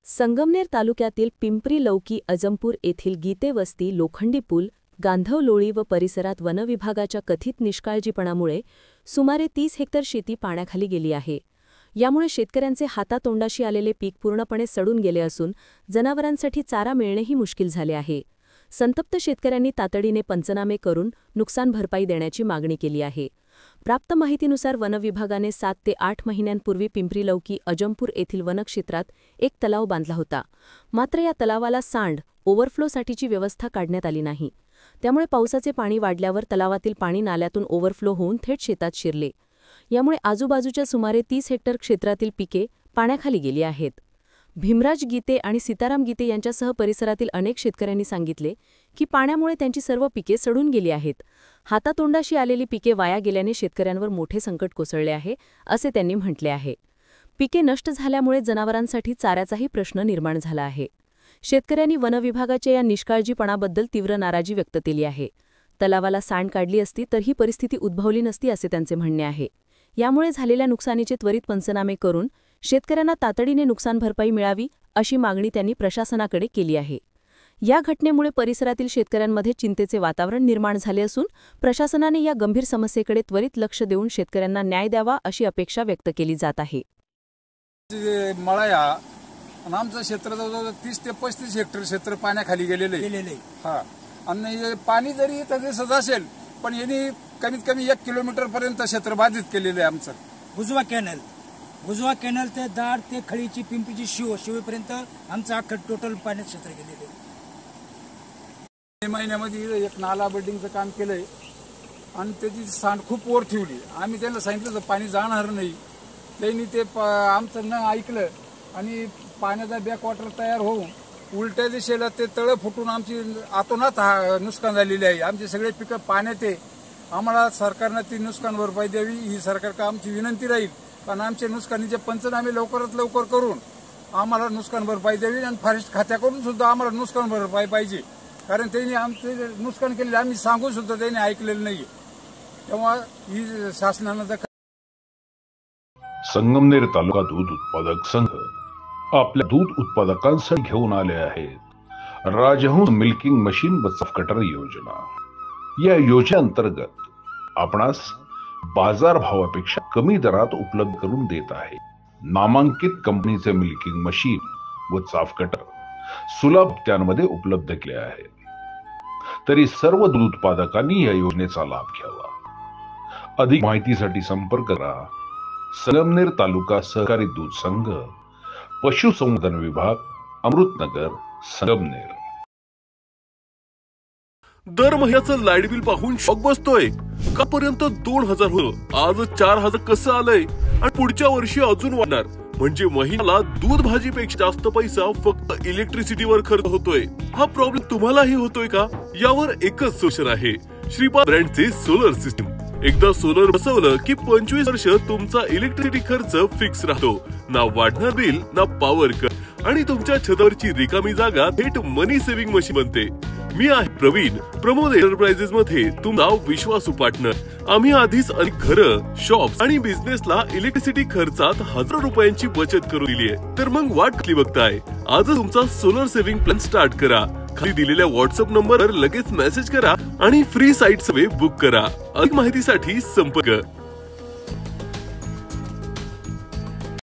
संगमनेर तालुक्यातील पिंपरी लौकी अजमपूर येथील गीते वस्ती लोखंडी पूल गांधवलोळी व परिसरात वनविभागाच्या कथित निष्काळजीपणामुळे सुमारे 30 हेक्टर शेती पाण्याखाली गेली आहे। यामुळे शेतकऱ्यांचे हातातोंडाशी आलेले पीक पूर्णपणे सडून गेले असून जनावरांसाठी चारा मिळणेही मुश्किल झाले आहे। संतप्त शेतकऱ्यांनी तातडीने पंचनामे करून नुकसान भरपाई देण्याची मागणी केली आहे। प्राप्त माहितीनुसार वनविभागाने 7 ते 8 महिन्यांपूर्वी पिंपरी लौकी अजमपूर येथील वनक्षेत्रात एक तलाव बांधला होता। मात्र या तलावाला सांड ओव्हरफ्लोसाठीची व्यवस्था काढण्यात आली नाही। त्यामुळे पावसाचे पाणी वाढल्यावर तलावातील पाणी नाल्यातून ओव्हरफ्लो होऊन थेट शेतात शिरले। यामुळे आजूबाजूच्या सुमारे 30 हेक्टर क्षेत्रातील पिके पाण्याखाली गेली आहेत। भीमराज गीते आणि सीताराम गीते यांच्यासह परिसरातील अनेक शेतकऱ्यांनी सांगितले की पाण्यामुळे त्यांची सर्व पिके सडून गेली आहेत। हातातोंडाशी आलेली पिके वाया गेल्याने शेतकऱ्यांवर मोठे संकट कोसळले आहे, असे त्यांनी म्हटले आहे। पिके नष्ट झाल्यामुळे जनावरांसाठी चाऱ्याचाही प्रश्न निर्माण झाला आहे। शेतकऱ्यांनी वनविभागाच्या या निष्काळजीपणाबद्दल तीव्र नाराजी व्यक्त केली आहे। तलावाला सांड काढली असती तर ही परिस्थिती उद्भवली नसती, असे त्यांचे म्हणणे आहे। यामुळे झालेल्या नुकसानीचे त्वरित पंचनामे करून शेतकऱ्यांना तातडीने नुकसान भरपाई मिळावी, अशी मागणी त्यांनी प्रशासनाकडे केली आहे। या घटनेमुळे परिसरातील शेतकऱ्यांमध्ये चिंतेचे वातावरण निर्माण झाले असून प्रशासनाने या गंभीर समस्येकडे त्वरित लक्ष देऊन शेतकऱ्यांना न्याय द्यावा, अशी अपेक्षा व्यक्त केली जात आहे। आमचं क्षेत्र जवळजवळ 30 ते 35 हेक्टर क्षेत्र पाण्याखाली गेलेले आहे। आणि पाणी जरी इथं दिसत असेल पण यांनी कमीत कमी 1 किलोमीटर पर्यंत क्षेत्र बाधित केलेले आहे। आमचं गुजवा कॅनल ते दाड ते खळीची पिंपरीची शिवेपर्यंत आमचं अख्खं टोटल पाण्यात क्षेत्र गेलेले आहे। मे महिन्यामध्ये एक नाला बिल्डिंगचं काम केलंय आणि त्याची सांड खूप वर ठेवली। आम्ही त्यांना सांगितलं तर पाणी जाणार नाही, त्यांनी ते आमचं न ऐकलं आणि पाण्याचा बॅकवॉटर तयार होऊन उलट्या दिशेला ते तळं फुटून आमची आतोनात नुकसान झालेली आहे। आमचे सगळे पिकं पाण्यात आहे। आम्हाला सरकारने ती नुकसान भरपाई द्यावी ही सरकारकडे आमची विनंती राहील। कारण आमचे नुकसानीचे पंचनामे लवकरात लवकर करून आम्हाला नुकसान भरपाई द्यावी आणि फॉरेस्ट खात्याकडून सुद्धा आम्हाला नुकसान भरपाई पाहिजे। कारण त्यांनी आमचे नुकसान केलेले आम्ही सांगून सुद्धा त्यांनी ऐकलेलं नाही। तेव्हा ही शासनानं संगमनेर तालुका दूध उत्पादक संघ आपल्या दूध उत्पादकांसाठी घेऊन आले आहेत राजहंस मिल्किंग मशीन व चाफ कटर योजना। या योजनेअंतर्गत आपणास बाजार भावापेक्षा कमी दरात उपलब्ध करून देत आहे। नामांकित कंपनीचे मिल्किंग मशीन व चाफ कटर सुलभ दरामध्ये उपलब्ध केले आहे। तरी सर्व दूध उत्पादकांनी या योजनेचा लाभ घ्यावा। अधिक माहितीसाठी संपर्क करा संगमनेर तालुका सहकारी दूध संघ, पशुसंवर्धन विभाग, अमृतनगर, संगमनेर। दर महिन्याचं लाईट बिल पाहून शॉक बसतोय का? पर्यंत 2000 होतं, आज 4000 कसं आलंय आणि पुढच्या वर्षी अजून वाढणार। म्हणजे महिन्याला दूध भाजीपेक्षा जास्त पैसा फक्त इलेक्ट्रिसिटीवर खर्च होतोय। हा प्रॉब्लेम तुम्हालाही होतोय का? यावर एकच सोल्युशन आहे, श्रीपाद ब्रँडचे सोलर सिस्टम। एकदा सोलर बसवलं की 25 वर्ष तुमचा इलेक्ट्रिसिटी खर्च फिक्स राहतो। ना वाढणार बिल ना पॉवर कट आणि तुमच्या छतावरची रिकामी जागा थेट मनी सेव्हिंग मशीन बनते। मी आहे प्रवीण, प्रमोद एंटरप्राइजेस मध्ये तुमचा विश्वासू पार्टनर। आम्ही आधीच अनेक घरं, शॉप्स आणि बिझनेसला इलेक्ट्रिसिटी खर्चात हजारो रुपयांची बचत करून दिली आहे। तर मग वाट कसली बघताय? आजच तुमचा सोलर सेव्हिंग प्लॅन स्टार्ट करा। खाली दिलेल्या व्हॉट्सअप नंबरवर लगेच मेसेज करा आणि फ्री साईट सर्वे बुक करा। अधिक माहितीसाठी संपर्क